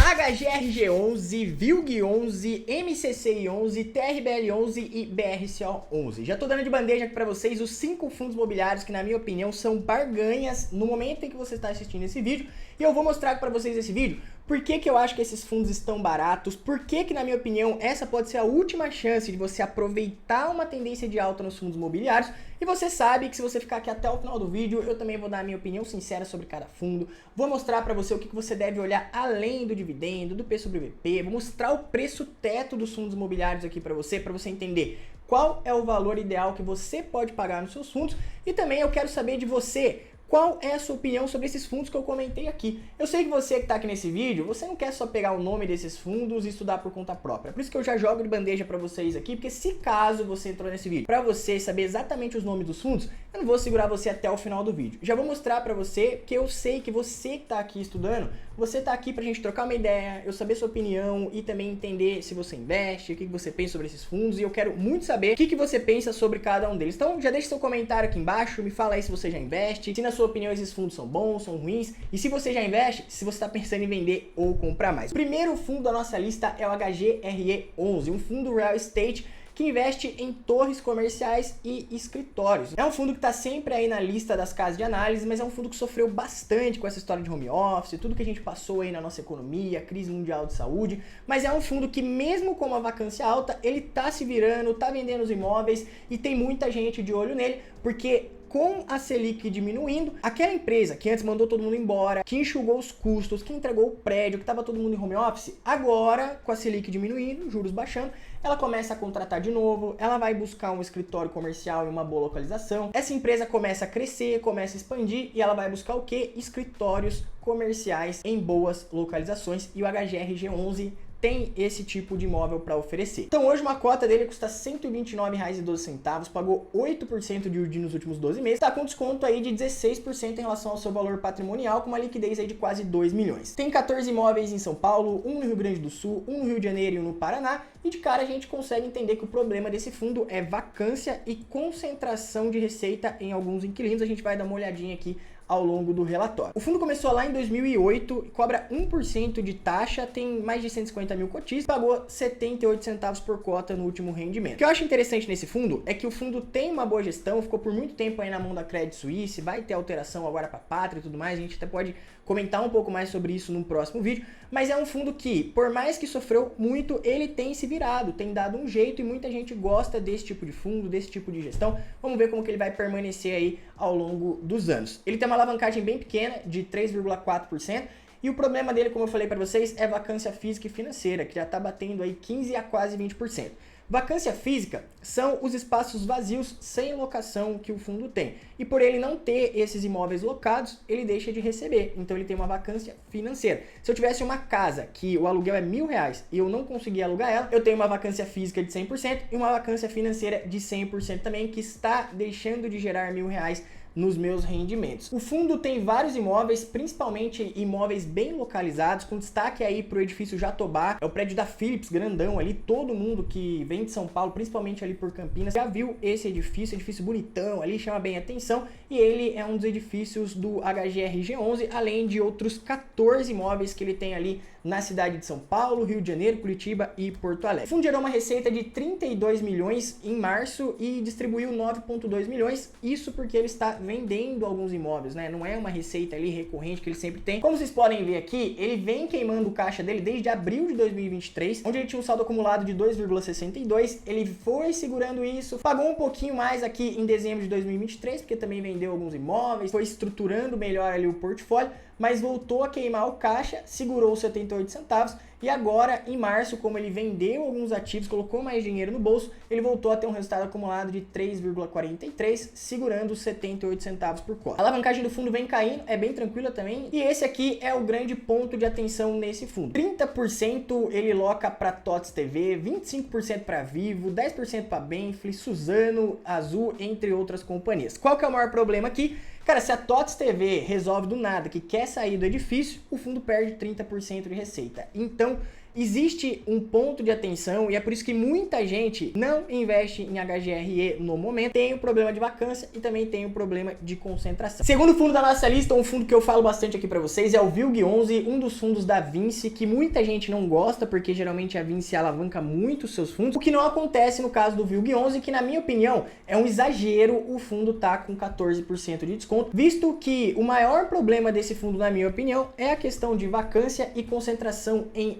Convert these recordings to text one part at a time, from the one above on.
HGRG11, VILG11, MCCI11, TRBL11 e BRCO11. Já tô dando de bandeja aqui pra vocês os 5 fundos imobiliários que, na minha opinião, são barganhas no momento em que você está assistindo esse vídeo. E eu vou mostrar pra vocês nesse vídeo por que eu acho que esses fundos estão baratos, por que, na minha opinião, essa pode ser a última chance de você aproveitar uma tendência de alta nos fundos imobiliários. E você sabe que se você ficar aqui até o final do vídeo, eu também vou dar a minha opinião sincera sobre cada fundo. Vou mostrar pra você o que você deve olhar além do dividendo, do P sobre VP. Vou mostrar o preço teto dos fundos imobiliários aqui pra você entender qual é o valor ideal que você pode pagar nos seus fundos. E também eu quero saber de você, qual é a sua opinião sobre esses fundos que eu comentei aqui? Eu sei que você que está aqui nesse vídeo, você não quer só pegar o nome desses fundos e estudar por conta própria. Por isso que eu já jogo de bandeja para vocês aqui, porque se caso você entrou nesse vídeo para você saber exatamente os nomes dos fundos, eu não vou segurar você até o final do vídeo. Já vou mostrar para você que eu sei que você que está aqui estudando, você está aqui para a gente trocar uma ideia, eu saber sua opinião e também entender se você investe, o que você pensa sobre esses fundos, e eu quero muito saber o que você pensa sobre cada um deles. Então já deixa seu comentário aqui embaixo, me fala aí se você já investe, se na sua opinião esses fundos são bons, são ruins, e se você já investe, se você está pensando em vender ou comprar mais. O primeiro fundo da nossa lista é o HGRE11, um fundo real estate que investe em torres comerciais e escritórios. É um fundo que está sempre aí na lista das casas de análise, mas é um fundo que sofreu bastante com essa história de home office, tudo que a gente passou aí na nossa economia, crise mundial de saúde, mas é um fundo que mesmo com uma vacância alta, ele está se virando, está vendendo os imóveis e tem muita gente de olho nele, porque com a Selic diminuindo, aquela empresa que antes mandou todo mundo embora, que enxugou os custos, que entregou o prédio, que estava todo mundo em home office, agora com a Selic diminuindo, juros baixando, ela começa a contratar de novo, ela vai buscar um escritório comercial em uma boa localização, essa empresa começa a crescer, começa a expandir e ela vai buscar o quê? Escritórios comerciais em boas localizações, e o HGRG11 tem esse tipo de imóvel para oferecer. Então hoje uma cota dele custa R$ 129,12, pagou 8% de URD nos últimos 12 meses, está com desconto aí de 16% em relação ao seu valor patrimonial, com uma liquidez aí de quase 2 milhões. Tem 14 imóveis em São Paulo, um no Rio Grande do Sul, um no Rio de Janeiro e um no Paraná, e de cara a gente consegue entender que o problema desse fundo é vacância e concentração de receita em alguns inquilinos. A gente vai dar uma olhadinha aqui ao longo do relatório. O fundo começou lá em 2008, cobra 1% de taxa, tem mais de 150 mil cotistas, pagou 78 centavos por cota no último rendimento. O que eu acho interessante nesse fundo é que o fundo tem uma boa gestão, ficou por muito tempo aí na mão da Credit Suisse, vai ter alteração agora para a Pátria e tudo mais, a gente até pode comentar um pouco mais sobre isso num próximo vídeo, mas é um fundo que, por mais que sofreu muito, ele tem se virado, tem dado um jeito e muita gente gosta desse tipo de fundo, desse tipo de gestão. Vamos ver como que ele vai permanecer aí ao longo dos anos. Ele tem uma alavancagem bem pequena, de 3,4%, e o problema dele, como eu falei para vocês, é vacância física e financeira, que já está batendo aí 15% a quase 20%. Vacância física são os espaços vazios sem locação que o fundo tem. E por ele não ter esses imóveis locados, ele deixa de receber. Então ele tem uma vacância financeira. Se eu tivesse uma casa que o aluguel é R$1.000 e eu não conseguir alugar ela, eu tenho uma vacância física de 100% e uma vacância financeira de 100% também, que está deixando de gerar R$1.000 nos meus rendimentos. O fundo tem vários imóveis, principalmente imóveis bem localizados, com destaque aí para o edifício Jatobá, é o prédio da Philips, grandão ali, todo mundo que vem de São Paulo, principalmente ali por Campinas, já viu esse edifício bonitão ali, chama bem a atenção, e ele é um dos edifícios do HGRG11, além de outros 14 imóveis que ele tem ali na cidade de São Paulo, Rio de Janeiro, Curitiba e Porto Alegre. O fundo gerou uma receita de 32 milhões em março e distribuiu 9,2 milhões, isso porque ele está vendendo alguns imóveis, né? Não é uma receita ali recorrente que ele sempre tem. Como vocês podem ver aqui, ele vem queimando o caixa dele desde abril de 2023, onde ele tinha um saldo acumulado de 2,62, ele foi segurando isso, pagou um pouquinho mais aqui em dezembro de 2023, porque também vendeu alguns imóveis, foi estruturando melhor ali o portfólio, mas voltou a queimar o caixa, segurou os 78 centavos e agora em março, como ele vendeu alguns ativos, colocou mais dinheiro no bolso, ele voltou a ter um resultado acumulado de 3,43, segurando os 78 centavos por cota. A alavancagem do fundo vem caindo, é bem tranquila também, e esse aqui é o grande ponto de atenção nesse fundo. 30% ele loca para TOTS TV, 25% para Vivo, 10% para Benfle, Suzano, Azul, entre outras companhias. Qual que é o maior problema aqui? Cara, se a TOTS TV resolve do nada que quer sair do edifício, o fundo perde 30% de receita. Então, existe um ponto de atenção e é por isso que muita gente não investe em HGRE no momento. Tem o problema de vacância e também tem o problema de concentração. Segundo fundo da nossa lista, um fundo que eu falo bastante aqui pra vocês é o VILG11, um dos fundos da Vinci, que muita gente não gosta porque geralmente a Vinci alavanca muito os seus fundos, o que não acontece no caso do VILG11, que na minha opinião é um exagero o fundo tá com 14% de desconto, visto que o maior problema desse fundo, na minha opinião, é a questão de vacância e concentração em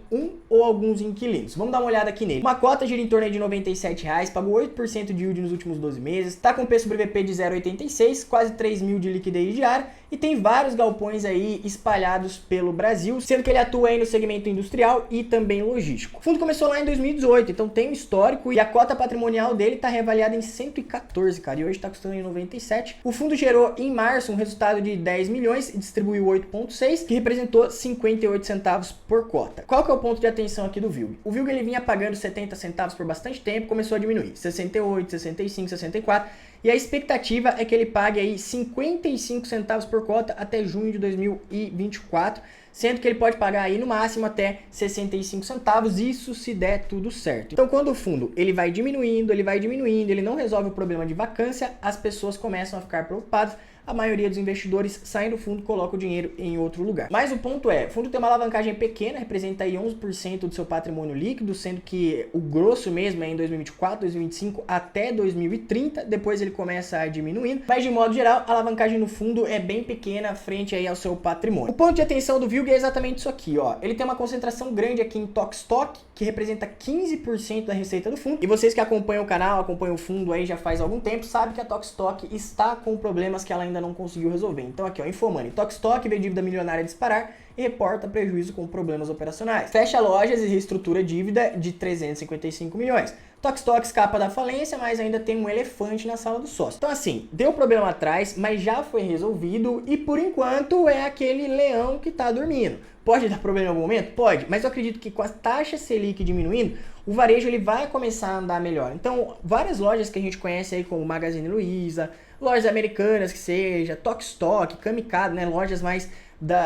ou alguns inquilinos. Vamos dar uma olhada aqui nele. Uma cota gira em torno de R$ 97,00, pagou 8% de yield nos últimos 12 meses, tá com preço sobre VP de 0,86, quase 3 mil de liquidez diária e tem vários galpões aí espalhados pelo Brasil, sendo que ele atua aí no segmento industrial e também logístico. O fundo começou lá em 2018, então tem um histórico e a cota patrimonial dele tá reavaliada em 114, cara, e hoje tá custando em 97. O fundo gerou em março um resultado de 10 milhões e distribuiu 8,6, que representou 58 centavos por cota. Qual que é o ponto de atenção aqui do VILG? O VILG ele vinha pagando 70 centavos por bastante tempo, começou a diminuir, 68, 65, 64, e a expectativa é que ele pague aí 55 centavos por cota até junho de 2024, sendo que ele pode pagar aí no máximo até 65 centavos, isso se der tudo certo. Então quando o fundo ele vai diminuindo, ele não resolve o problema de vacância, as pessoas começam a ficar preocupadas, a maioria dos investidores saem do fundo e colocam o dinheiro em outro lugar. Mas o ponto é, o fundo tem uma alavancagem pequena, representa aí 11% do seu patrimônio líquido, sendo que o grosso mesmo é em 2024, 2025 até 2030, depois ele começa a diminuindo, mas de modo geral, a alavancagem no fundo é bem pequena frente aí ao seu patrimônio. O ponto de atenção do VILG é exatamente isso aqui, ó. Ele tem uma concentração grande aqui em Tok Stock, que representa 15% da receita do fundo, e vocês que acompanham o canal, acompanham o fundo aí já faz algum tempo, sabem que a Tok Stock está com problemas que ela ainda não conseguiu resolver. Então aqui, ó, Infomoney, Tok Stock vê dívida milionária disparar e reporta prejuízo com problemas operacionais. Fecha lojas e reestrutura dívida de 355 milhões. Tok Stock escapa da falência, mas ainda tem um elefante na sala do sócio. Então assim, deu problema atrás, mas já foi resolvido e por enquanto é aquele leão que tá dormindo. Pode dar problema em algum momento? Pode, mas eu acredito que com a taxa Selic diminuindo, o varejo ele vai começar a andar melhor. Então, várias lojas que a gente conhece aí como Magazine Luiza, lojas americanas que seja, Tok Stock, Kamikado, né, lojas mais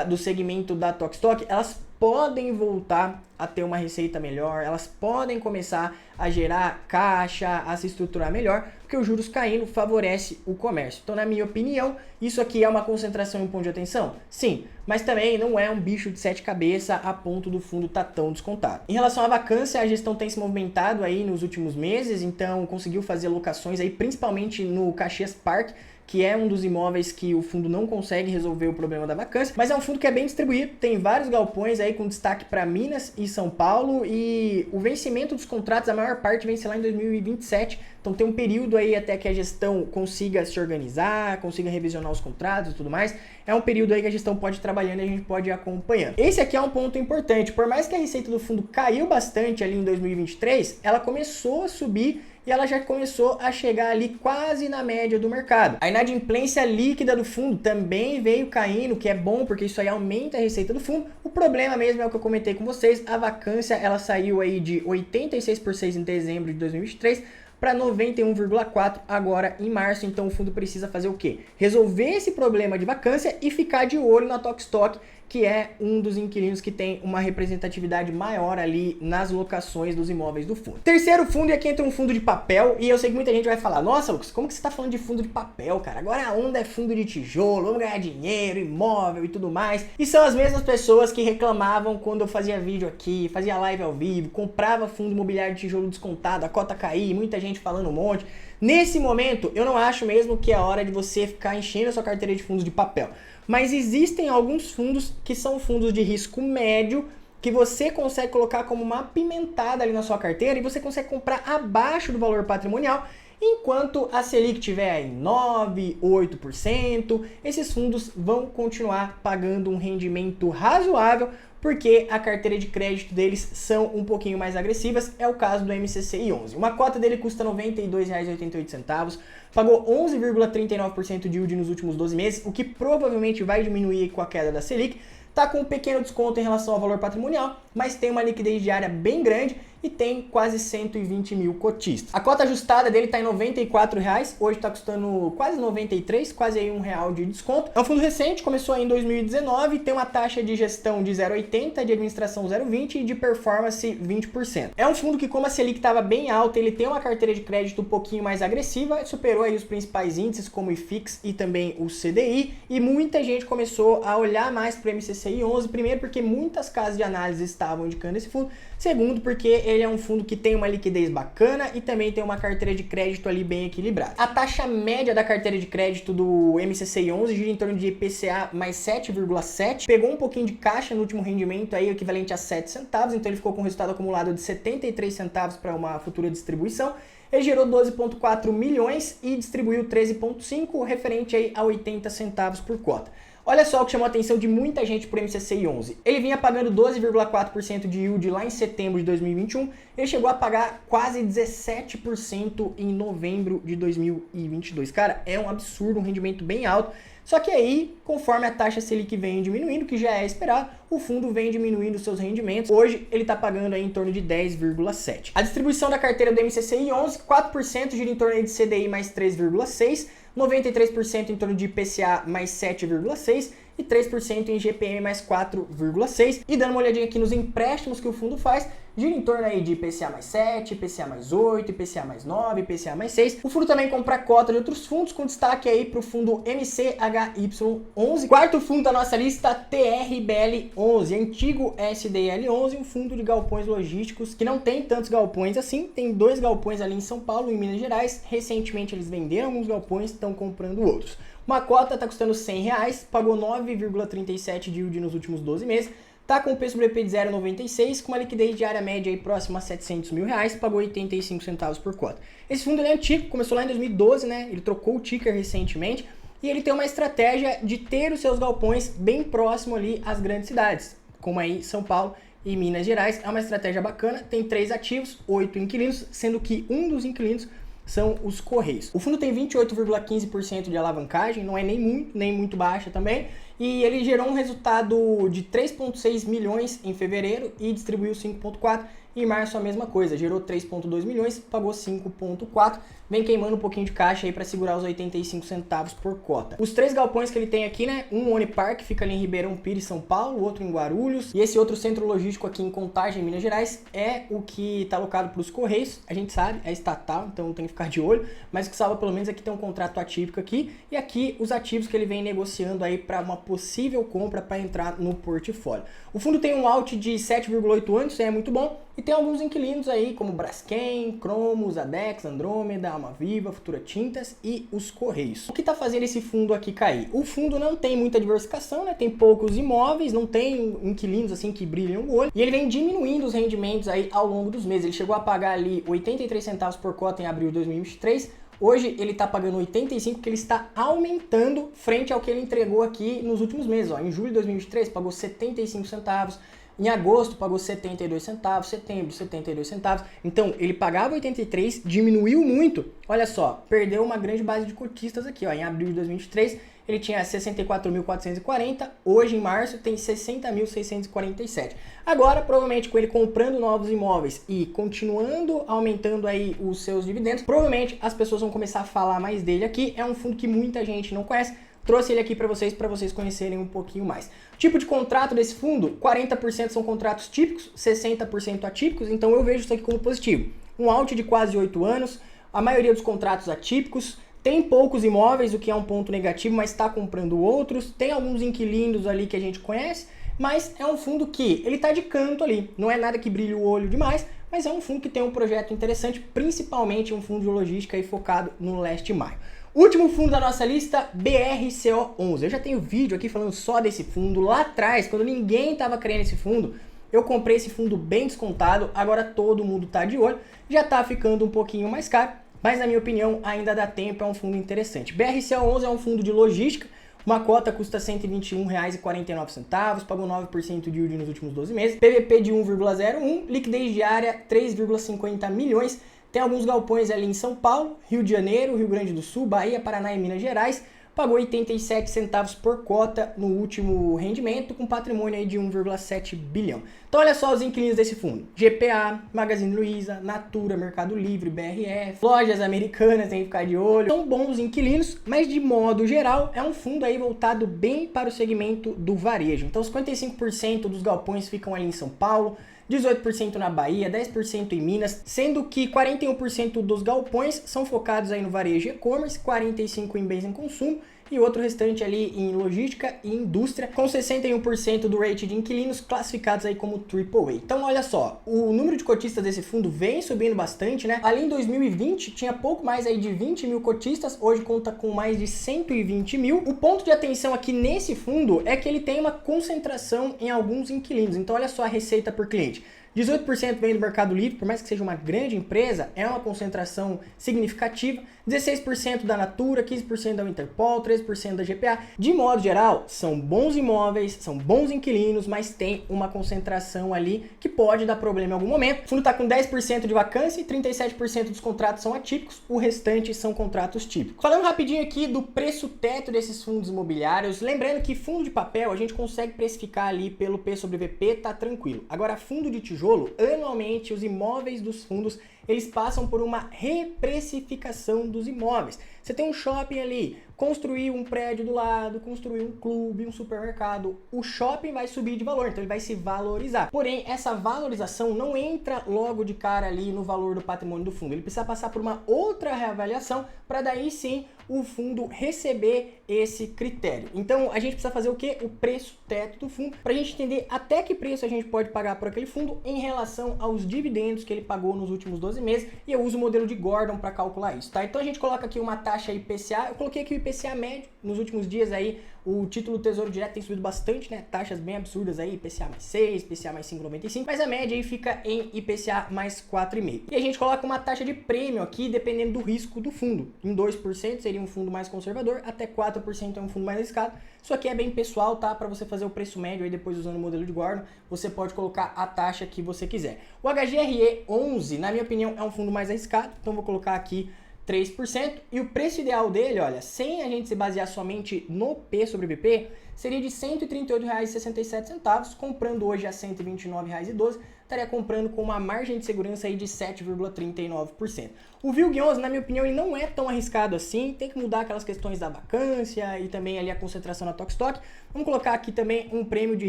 do segmento da Tok Stock, elas podem voltar a ter uma receita melhor, elas podem começar a gerar caixa, a se estruturar melhor, porque os juros caindo favorece o comércio. Então, na minha opinião, isso aqui é uma concentração em ponto de atenção? Sim, mas também não é um bicho de 7 cabeças a ponto do fundo estar tão descontado. Em relação à vacância, a gestão tem se movimentado aí nos últimos meses, então conseguiu fazer locações aí, principalmente no Caxias Park, que é um dos imóveis que o fundo não consegue resolver o problema da vacância, mas é um fundo que é bem distribuído, tem vários galpões aí com destaque para Minas e São Paulo, e o vencimento dos contratos, a maior parte vence lá em 2027, então tem um período aí até que a gestão consiga se organizar, consiga revisionar os contratos e tudo mais, é um período aí que a gestão pode ir trabalhando e a gente pode ir acompanhando. Esse aqui é um ponto importante, por mais que a receita do fundo caiu bastante ali em 2023, ela começou a subir e ela já começou a chegar ali quase na média do mercado. A inadimplência líquida do fundo também veio caindo, que é bom porque isso aí aumenta a receita do fundo. O problema mesmo é o que eu comentei com vocês, a vacância ela saiu aí de 86% em dezembro de 2023 para 91,4% agora em março, então o fundo precisa fazer o quê? Resolver esse problema de vacância e ficar de olho na Tok Stock, que é um dos inquilinos que tem uma representatividade maior ali nas locações dos imóveis do fundo. Terceiro fundo, e aqui entra um fundo de papel, e eu sei que muita gente vai falar, nossa Lucas, como que você tá falando de fundo de papel, cara? Agora a onda é fundo de tijolo, vamos ganhar dinheiro, imóvel e tudo mais. E são as mesmas pessoas que reclamavam quando eu fazia vídeo aqui, fazia live ao vivo, comprava fundo imobiliário de tijolo descontado, a cota cair, muita gente falando um monte. Nesse momento, eu não acho mesmo que é a hora de você ficar enchendo a sua carteira de fundos de papel. Mas existem alguns fundos que são fundos de risco médio que você consegue colocar como uma pimentada ali na sua carteira e você consegue comprar abaixo do valor patrimonial, enquanto a Selic estiver em 9%, 8%, esses fundos vão continuar pagando um rendimento razoável porque a carteira de crédito deles são um pouquinho mais agressivas, é o caso do MCCI11. Uma cota dele custa R$ 92,88, pagou 11,39% de yield nos últimos 12 meses, o que provavelmente vai diminuir com a queda da Selic, está com um pequeno desconto em relação ao valor patrimonial, mas tem uma liquidez diária bem grande e tem quase 120 mil cotistas. A cota ajustada dele está em R$ 94,00, hoje está custando quase 93, quase aí R$1 de desconto. É um fundo recente, começou aí em 2019, tem uma taxa de gestão de 0,80, de administração 0,20 e de performance 20%. É um fundo que, como a Selic estava bem alta, ele tem uma carteira de crédito um pouquinho mais agressiva, superou aí os principais índices como o IFIX e também o CDI, e muita gente começou a olhar mais para o MSCI 11, primeiro porque muitas casas de análise estavam indicando esse fundo, segundo porque ele é um fundo que tem uma liquidez bacana e também tem uma carteira de crédito ali bem equilibrada. A taxa média da carteira de crédito do MSCI 11 gira em torno de IPCA mais 7,7, pegou um pouquinho de caixa no último rendimento aí, equivalente a 7 centavos, então ele ficou com um resultado acumulado de 73 centavos para uma futura distribuição. Ele gerou 12,4 milhões e distribuiu 13,5, referente aí a 80 centavos por cota. Olha só o que chamou a atenção de muita gente por MSCI 11. Ele vinha pagando 12,4% de yield lá em setembro de 2021, ele chegou a pagar quase 17% em novembro de 2022. Cara, é um absurdo, um rendimento bem alto. Só que aí, conforme a taxa Selic vem diminuindo, que já é esperado, o fundo vem diminuindo seus rendimentos. Hoje ele está pagando aí em torno de 10,7. A distribuição da carteira do MSCI 11, 4% gira em torno aí de CDI mais 3,6%, 93% em torno de IPCA mais 7,6% e 3% em GPM mais 4,6%. E dando uma olhadinha aqui nos empréstimos que o fundo faz, gira em torno aí de IPCA mais 7, IPCA mais 8, IPCA mais 9, IPCA mais 6. O fundo também compra cota de outros fundos, com destaque aí para o fundo MCHY11. Quarto fundo da nossa lista, TRBL11, antigo SDL11, um fundo de galpões logísticos que não tem tantos galpões assim, tem 2 galpões ali em São Paulo e em Minas Gerais. Recentemente eles venderam alguns galpões, estão comprando outros. Uma cota está custando R$100, pagou 9,37 de yield nos últimos 12 meses, está com o PSBP de 0,96, com uma liquidez diária média aí próxima a R$700 mil, pagou 85 centavos por cota. Esse fundo ele é antigo, começou lá em 2012, né? Ele trocou o ticker recentemente e ele tem uma estratégia de ter os seus galpões bem próximo ali às grandes cidades, como aí São Paulo e Minas Gerais. É uma estratégia bacana, tem 3 ativos, 8 inquilinos, sendo que um dos inquilinos são os Correios. O fundo tem 28,15% de alavancagem, não é nem muito baixa também, e ele gerou um resultado de 3,6 milhões em fevereiro e distribuiu 5,4. Em março a mesma coisa, gerou 3,2 milhões, pagou 5,4, vem queimando um pouquinho de caixa aí para segurar os 85 centavos por cota. Os 3 galpões que ele tem aqui, né, um Unipark, fica ali em Ribeirão Pires, São Paulo, o outro em Guarulhos, e esse outro centro logístico aqui em Contagem, Minas Gerais, é o que está alocado para os Correios. A gente sabe, é estatal, então tem que ficar de olho, mas o que salva pelo menos é que tem um contrato atípico aqui, e aqui os ativos que ele vem negociando aí para uma possível compra para entrar no portfólio. O fundo tem um out de 7,8 anos, isso é muito bom, e tem alguns inquilinos aí, como Braskem, Cromos, Adex, Andrômeda, Almaviva, Futura Tintas e os Correios. O que está fazendo esse fundo aqui cair? O fundo não tem muita diversificação, né? Tem poucos imóveis, não tem inquilinos assim que brilham o olho, e ele vem diminuindo os rendimentos aí ao longo dos meses. Ele chegou a pagar ali 83 centavos por cota em abril de 2023, hoje ele está pagando 85, porque ele está aumentando frente ao que ele entregou aqui nos últimos meses. Ó. Em julho de 2023 pagou 75 centavos, em agosto pagou 72 centavos, setembro 72 centavos. Então ele pagava 83, diminuiu muito. Olha só, perdeu uma grande base de cotistas aqui. Ó. Em abril de 2023 ele tinha 64.440, hoje em março tem 60.647. Agora, provavelmente com ele comprando novos imóveis e continuando aumentando aí os seus dividendos, provavelmente as pessoas vão começar a falar mais dele aqui. É um fundo que muita gente não conhece. Trouxe ele aqui para vocês conhecerem um pouquinho mais. Tipo de contrato desse fundo, 40% são contratos típicos, 60% atípicos, então eu vejo isso aqui como positivo. Um out de quase 8 anos, a maioria dos contratos atípicos, tem poucos imóveis, o que é um ponto negativo, mas está comprando outros, tem alguns inquilinos ali que a gente conhece, mas é um fundo que ele está de canto ali, não é nada que brilhe o olho demais, mas é um fundo que tem um projeto interessante, principalmente um fundo de logística aí focado no leste maio. Último fundo da nossa lista, BRCO11. Eu já tenho vídeo aqui falando só desse fundo. Lá atrás, quando ninguém estava querendo esse fundo, eu comprei esse fundo bem descontado. Agora todo mundo está de olho. Já está ficando um pouquinho mais caro, mas na minha opinião ainda dá tempo, é um fundo interessante. BRCO11 é um fundo de logística. Uma cota custa R$ 121,49, pagou 9% de yield nos últimos 12 meses. PVP de 1,01, liquidez diária 3,50 milhões. Tem alguns galpões ali em São Paulo, Rio de Janeiro, Rio Grande do Sul, Bahia, Paraná e Minas Gerais. pagou 87 centavos por cota no último rendimento, com patrimônio aí de 1,7 bilhão. Então olha só os inquilinos desse fundo: GPA, Magazine Luiza, Natura, Mercado Livre, BRF, lojas americanas, tem que ficar de olho. São bons inquilinos, mas de modo geral é um fundo aí voltado bem para o segmento do varejo. Então 55% dos galpões ficam ali em São Paulo, 18% na Bahia, 10% em Minas, sendo que 41% dos galpões são focados aí no varejo e e-commerce, 45% em bens em consumo e outro restante ali em logística e indústria, com 61% do rate de inquilinos classificados aí como AAA. Então olha só, o número de cotistas desse fundo vem subindo bastante, né? Ali em 2020 tinha pouco mais aí de 20 mil cotistas, hoje conta com mais de 120 mil. O ponto de atenção aqui nesse fundo é que ele tem uma concentração em alguns inquilinos. Então olha só a receita por cliente. 18% vem do Mercado Livre, por mais que seja uma grande empresa, é uma concentração significativa. 16% da Natura, 15% da Interpol, 13% da GPA. De modo geral, são bons imóveis, são bons inquilinos, mas tem uma concentração ali que pode dar problema em algum momento. O fundo está com 10% de vacância e 37% dos contratos são atípicos, o restante são contratos típicos. Falando rapidinho aqui do preço teto desses fundos imobiliários, lembrando que fundo de papel a gente consegue precificar ali pelo P sobre VP, tá tranquilo. Agora, fundo de tijolo, anualmente os imóveis dos fundos eles passam por uma reprecificação dos imóveis. Você tem um shopping ali, construir um prédio do lado, construir um clube, um supermercado, o shopping vai subir de valor, então ele vai se valorizar. Porém, essa valorização não entra logo de cara ali no valor do patrimônio do fundo. Ele precisa passar por uma outra reavaliação para daí sim o fundo receber esse critério. Então, a gente precisa fazer o quê? O preço teto do fundo, para a gente entender até que preço a gente pode pagar por aquele fundo em relação aos dividendos que ele pagou nos últimos 12 meses, e eu uso o modelo de Gordon para calcular isso, tá? Então a gente coloca aqui uma taxa IPCA, eu coloquei aqui o IPCA médio, nos últimos dias aí o título do Tesouro Direto tem subido bastante, né? Taxas bem absurdas aí, IPCA mais 6, IPCA mais 5,95, mas a média aí fica em IPCA mais 4,5. E a gente coloca uma taxa de prêmio aqui, dependendo do risco do fundo. Em 2% seria um fundo mais conservador, até 4% é um fundo mais arriscado. Isso aqui é bem pessoal, tá? Para você fazer o preço médio aí depois usando o modelo de Gordon, você pode colocar a taxa que você quiser. O HGRE 11, na minha opinião, é um fundo mais arriscado, então vou colocar aqui 3%, e o preço ideal dele, olha, sem a gente se basear somente no P sobre VP, seria de R$ 138,67, comprando hoje a R$ 129,12, estaria comprando com uma margem de segurança aí de 7,39%. O VILG11, na minha opinião, ele não é tão arriscado assim, tem que mudar aquelas questões da vacância e também ali a concentração na Tok Stock. Vamos colocar aqui também um prêmio de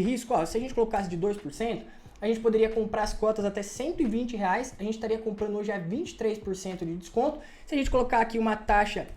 risco, ó, se a gente colocasse de 2%, a gente poderia comprar as cotas até R$ 120, a gente estaria comprando hoje a 23% de desconto. Se a gente colocar aqui uma taxa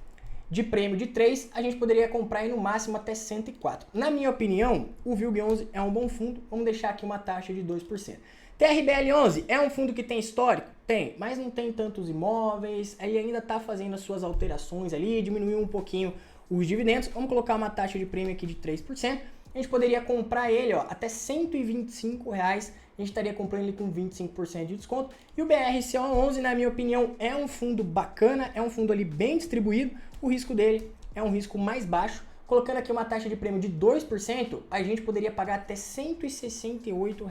de prêmio de 3, a gente poderia comprar aí no máximo até 104. Na minha opinião, o VILG11 é um bom fundo, vamos deixar aqui uma taxa de 2%. TRBL11 é um fundo que tem histórico? Tem, mas não tem tantos imóveis, ele ainda está fazendo as suas alterações ali, diminuiu um pouquinho os dividendos. Vamos colocar uma taxa de prêmio aqui de 3%. A gente poderia comprar ele, ó, até R$ 125, a gente estaria comprando ele com 25% de desconto. E o BRCO11, na minha opinião, é um fundo bacana, é um fundo ali bem distribuído, o risco dele é um risco mais baixo. Colocando aqui uma taxa de prêmio de 2%, a gente poderia pagar até R$ 168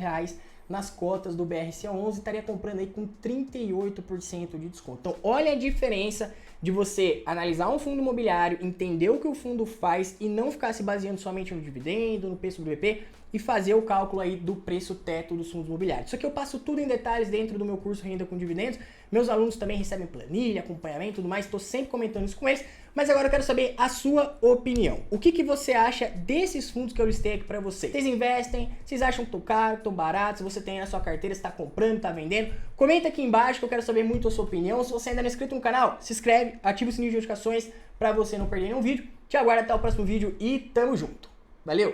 nas cotas do BRCO11, estaria comprando aí com 38% de desconto. Então, olha a diferença de você analisar um fundo imobiliário, entender o que o fundo faz e não ficar se baseando somente no dividendo, no P sobre VP e fazer o cálculo aí do preço teto dos fundos imobiliários. Isso aqui eu passo tudo em detalhes dentro do meu curso Renda com Dividendos. Meus alunos também recebem planilha, acompanhamento e tudo mais, estou sempre comentando isso com eles. Mas agora eu quero saber a sua opinião. O que você acha desses fundos que eu listei aqui para vocês? Vocês investem? Vocês acham que estão caros, estão baratos? Se você tem na sua carteira, está comprando, está vendendo? Comenta aqui embaixo que eu quero saber muito a sua opinião. Se você ainda não é inscrito no canal, se inscreve, ativa o sininho de notificações para você não perder nenhum vídeo. Te aguardo até o próximo vídeo e tamo junto. Valeu!